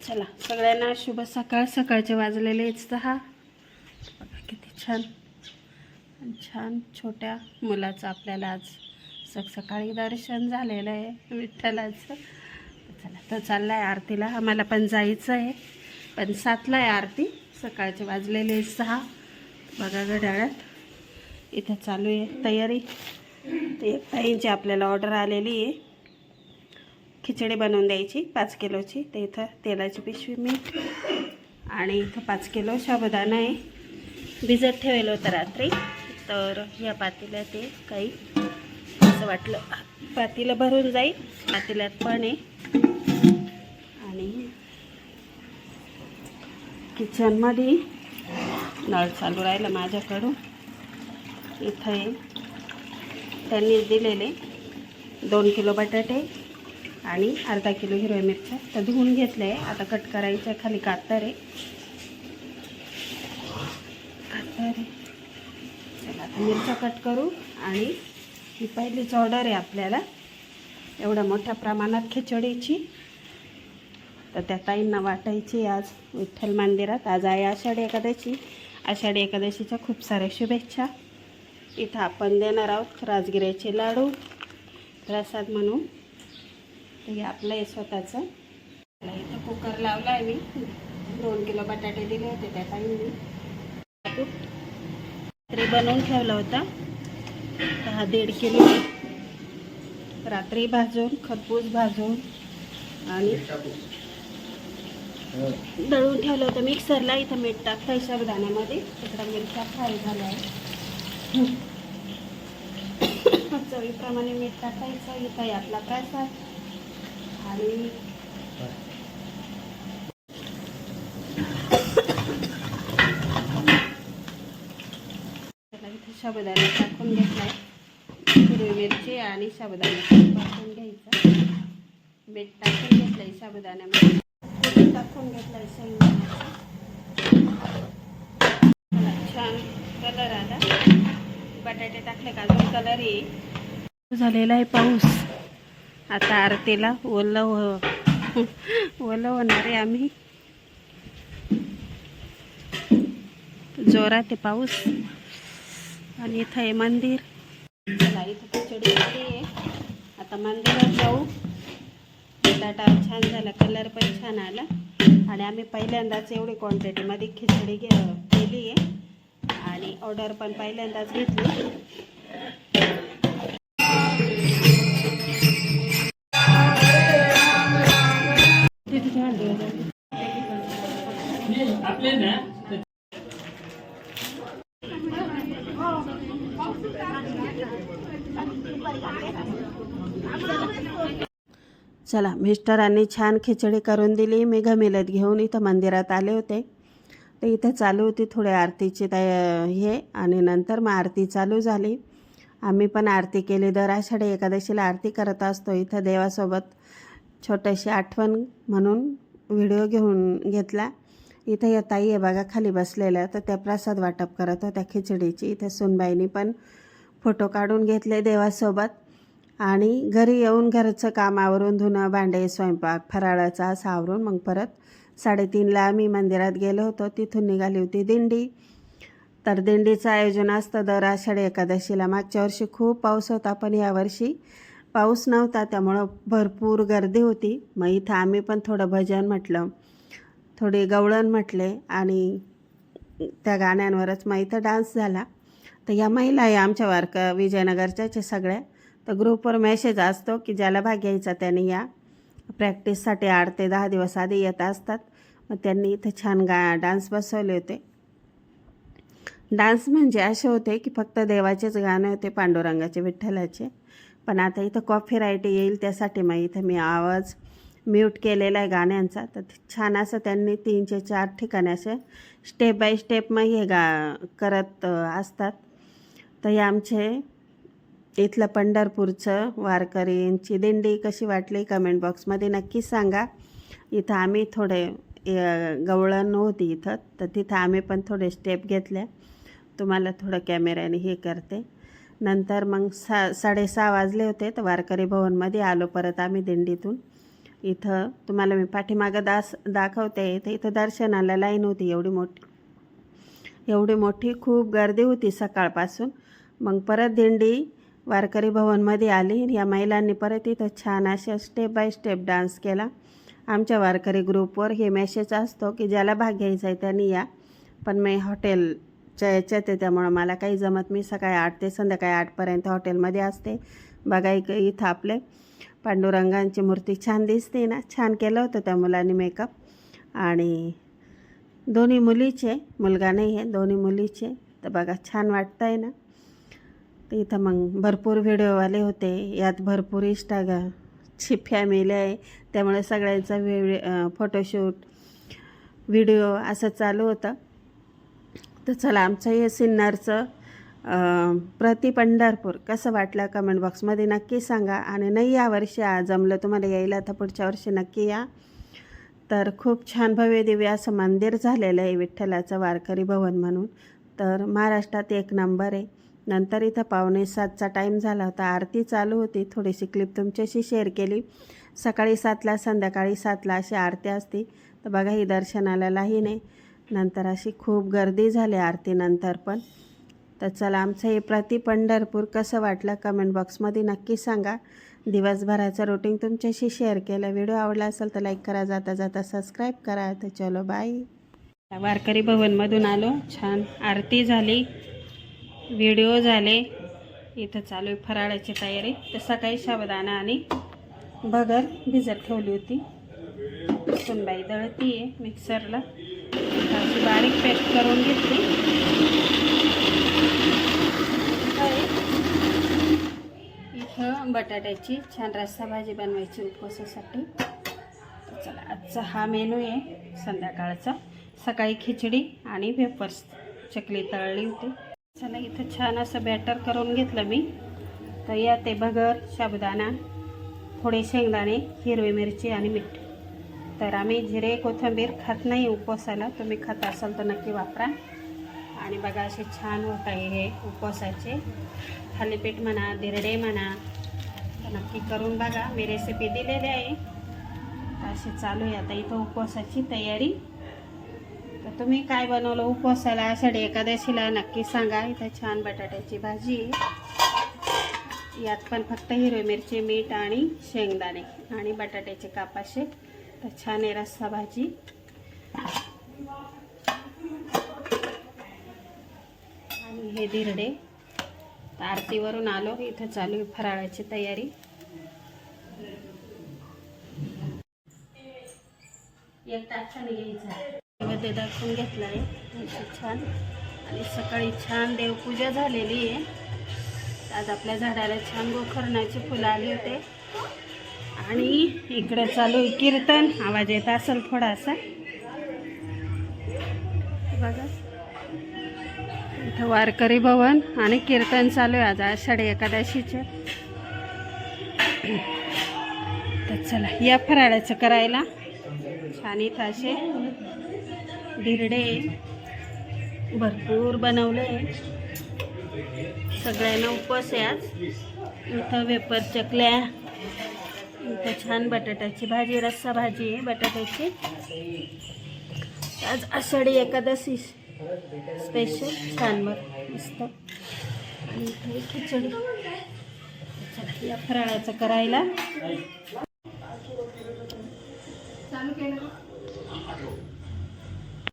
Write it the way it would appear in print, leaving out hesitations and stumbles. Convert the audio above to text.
चला सगळ्यांना शुभ सकाळ. सकाळचे वाजलेले 6. बघा किती छान छान छोट्या मुलाचं आपल्याला आज सकाळी दर्शन झालेलं आहे विठ्ठलाचं. चला तर चालला आहे आरतीला. आम्हाला पण जायचं आहे, पण 7ला आहे आरती. सकाळचे वाजलेले 6. बघा घड्याळात इथं चालू आहे तयारी. ते ताईंची आपल्याला ऑर्डर आलेली आहे खिचडी बनवून द्यायची 5 किलोची. ते इथं तेलाची पिशवी, मीठ आणि इथं 5 किलो साबुदाणा आहे. भिजत ठेवलं होतं रात्री. तर या पातेल्यात ते काही असं वाटलं पातेलं भरून जाईल. पातेल्यात पण आहे. आणि किचनमध्ये नळ चालू राहिलं माझ्याकडून. इथं आहे त्यांनी दिलेले 2 किलो बटाटे आणि अर्धा किलो हिरव्या मिरच्या. तर धुवून घेतले आहे. आता कट करायच्या. खाली कातर आहे. चला आता मिरच्या कट करू. आणि ही पहिलीच ऑर्डर आहे आपल्याला एवढ्या मोठ्या प्रमाणात खिचडीची. तर त्या ताईंना वाटायची आज विठ्ठल मंदिरात. आज आहे आषाढी एकादशी. आषाढी एकादशीच्या खूप साऱ्या शुभेच्छा. इथं आपण देणार आहोत राजगिऱ्याचे लाडू प्रसाद म्हणून. हे आपलं आहे स्वतःचं. इथं कुकर लावला आहे मी. 2 किलो बटाटे दिले होते त्या ताईंनी. रात्री बनवून ठेवला होता. तर हा 1.5 किलो रात्री भाजून खरपूस भाजून आणि दळून ठेवलं होतं मिक्सरला. इथं मीठ टाकतं साबुदाण्यामध्ये. तिकडं मिरच्या फ्राय झाल्या आहे. चवीप्रमाणे मीठ टाकायचं. इथं आहे आपला प्रसाद. आणि त्याला इथे साबुदाणा टाकून घेतलाय. हिरवी मिरची आणि साबुदाणा टाकून घ्यायचा. मीठ टाकून घेतलंय साबुदाण्यामध्ये. टाकून घेतलाय शेंगदाण्याचा. छान कलर आला. बटाटे टाकले का अजून कलर येईल. झालेला आहे पाऊस. आता आरतीला ओलं होणार आहे आम्ही. जोरात आहे पाऊस. आणि इथं आहे मंदिर. चला इथं खिचडी आहे. आता मंदिरात जाऊ. बटाटा छान झाला, कलर पण छान आला. आणि आम्ही पहिल्यांदाच एवढी क्वांटिटीमध्ये खिचडी केली आहे. आणि ऑर्डर पण पहिल्यांदाच घेतली. चला मिस्टरांनी छान खिचडी करून दिली. मी घमेलत घेऊन इथं मंदिरात आले होते. तर इथं चालू होती थोडी आरतीची हे. आणि नंतर मग आरती चालू झाली. आम्ही पण आरती केली. दर आषाढी एकादशीला आरती करत असतो. इथं देवासोबत छोटीशी आठवण म्हणून व्हिडिओ घेतला. इथं या ताई आहे बघा खाली बसलेल्या. तर त्या प्रसाद वाटप करत होत्या खिचडीची. इथं सुनबाईनी पण फोटो काढून घेतले देवासोबत. आणि घरी येऊन घरचं काम आवरून धुणं भांडे स्वयंपाक फराळाचा असं आवरून मग परत 3:30ला आम्ही मंदिरात गेलो होतो. तिथून निघाली होती दिंडी. तर दिंडीचं आयोजन असतं दर आषाढी एकादशीला. मागच्या वर्षी खूप पाऊस होता, पण यावर्षी पाऊस नव्हता, त्यामुळं भरपूर गर्दी होती. मग इथं आम्ही पण थोडं भजन म्हटलं, थोडी गवळण म्हटले आणि त्या गाण्यांवरच मग इथं डान्स झाला. तर या महिला आहे आमच्या विजयनगरच्याच सगळ्या. तर ग्रुपवर मेसेज असतो की ज्याला भाग घ्यायचा त्यांनी या. प्रॅक्टिससाठी 8 ते 10 दिवस आधी येत असतात. मग त्यांनी इथं छान डान्स बसवले होते. डान्स म्हणजे असे होते की फक्त देवाचेच गाणे होते, पांडुरंगाचे विठ्ठलाचे. पण आता इथं कॉपीराईट येईल त्यासाठी मग इथं मी आवाज म्यूट केलेला आहे गाण्यांचा. तर छान असं त्यांनी 3 ते 4 ठिकाणी असे स्टेप बाय स्टेप मग हे करत असतात. तर हे आमचे इथलं पंढरपूरचं वारकरींची दिंडी कशी वाटली कमेंट बॉक्समध्ये नक्की सांगा. इथं आम्ही थोडे गवळण होती इथं, तर तिथं आम्ही पण थोडे स्टेप घेतल्या. तुम्हाला थोडं कॅमेऱ्याने हे करते. नंतर मग 6:30 वाजले होते. तर वारकरी भवनमध्ये आलो परत आम्ही दिंडीतून. इथं तुम्हाला मी पाठीमागं दाखवते. इथं दर्शनाला लाईन होती एवढी मोठी खूप गर्दी होती सकाळपासून. मग परत दिंडी वारकरी भवनमध्ये आली. या महिलांनी परत इथं छान अशा स्टेप बाय स्टेप डान्स केला. आमच्या वारकरी ग्रुपवर हे मेसेज असतो की ज्याला भाग घ्यायचा आहे त्यांनी या, पण मी हॉटेलच्या याच्यात आहे त्यामुळं मला काही जमत. मी सकाळी 8 ते संध्याकाळी 8पर्यंत हॉटेलमध्ये असते. बघा इथं आपले पांडुरंगांची मूर्ती छान दिसते ना. छान केलं होतं त्या मुलांनी मेकअप. आणि दोन्ही मुलीचे, मुलगा नाही आहे, दोन्ही मुलीचे. तर बघा छान वाटतं आहे ना. तर इथं मग भरपूर व्हिडिओवाले होते. यात भरपूर इंस्टाची फॅमिली आहे, त्यामुळे सगळ्यांचा फोटोशूट व्हिडिओ असं चालू होतं. तर चला आमचं हे सिन्नरचं प्रति पंढरपूर कसं वाटलं कमेंट बॉक्समध्ये नक्की सांगा. आणि नाही यावर्षी जमलं तुम्हाला यायला तर पुढच्या वर्षी नक्की या. तर खूप छान भव्य दिव्य असं मंदिर झालेलं आहे विठ्ठलाचं वारकरी भवन म्हणून. तर महाराष्ट्रात 1 नंबर आहे. नंतर इथं 6:45चा टाईम झाला होता. आरती चालू होती. थोडीशी क्लिप तुमच्याशी शेअर केली. सकाळी 7ला संध्याकाळी 7ला अशी आरती असते. तर बघा ही दर्शनाला लाईन आहे. नंतर अशी खूप गर्दी झाली आरतीनंतर पण. तर चला आमचं हे प्रति पंढरपूर कसं वाटलं कमेंट बॉक्समध्ये नक्की सांगा. दिवसभराचं रुटीन तुमच्याशी शेअर केलं. व्हिडिओ आवडला असेल तर लाईक करा, जाता जाता सबस्क्राईब करा. तर चलो बाय. वारकरी भवनमधून आलो. छान आरती झाली, व्हिडिओ झाले. इथं चालू आहे फराळाची तयारी. तर सकाळी साबुदाणा आणि भगर भिजत ठेवली होती. सुनबाई दळती आहे मिक्सरला. अशी बारीक पेस्ट करून घेतली. इथं बटाट्याची छान रस्सा भाजी बनवायची उपवासासाठी. चला आजचा हा मेनू आहे संध्याकाळचा. सकाळी खिचडी आणि वेफर्स चकली तळली होती. चला इथं छान असं बॅटर करून घेतलं मी. तर यात ते भगर, साबुदाणा, थोडे शेंगदाणे, हिरवी मिरची आणि मीठ. तर आम्ही जिरे कोथिंबीर खात नाही उपवासाला. तुम्ही खात असाल तर नक्की वापरा. आणि बघा असे छान होत आहे हे उपवासाचे थालीपीठ म्हणा, धिरडे म्हणा. तर नक्की करून बघा. मी रेसिपी दिलेली आहे. असे चालू आहे आता इथं उपवासाची तयारी. तर तुम्ही काय बनवलं उपवासाला आषाढी एकादशीला नक्की सांगा. इथं छान बटाट्याची भाजी आहे. यात पण फक्त हिरवी मिरची, मीठ आणि शेंगदाणे आणि बटाट्याचे काप असे. तर छान आहे रस्सा भाजी. आणि हे धिरडे. आरतीवरून आलो. इथं चालू आहे फराळाची तयारी. एक तासाने घ्यायचा मध्ये दाखवून घेतला आहे छान. आणि सकाळी छान देवपूजा झालेली आहे. आज आपल्या झाडाला छान गोकर्णाची फुलं आली होते. आणि इकडे चालू आहे कीर्तन. आवाज येत असेल थोडासा बघा. इथं वारकरी भवन आणि कीर्तन चालू आहे आज आषाढी एकादशीचे. तर चला या फराळाचं करायला. छान इथं असे धिरडे भरपूर बनवले. सगळ्यांना उपवास आहे आज. इथं वेपर चकल्या. इथं छान बटाट्याची भाजी, रस्सा भाजी आहे बटाट्याची. आज आषाढी एकादशी स्पेशल छान मस्त. आणि इथं खिचडी. चला या फराळाचं करायला.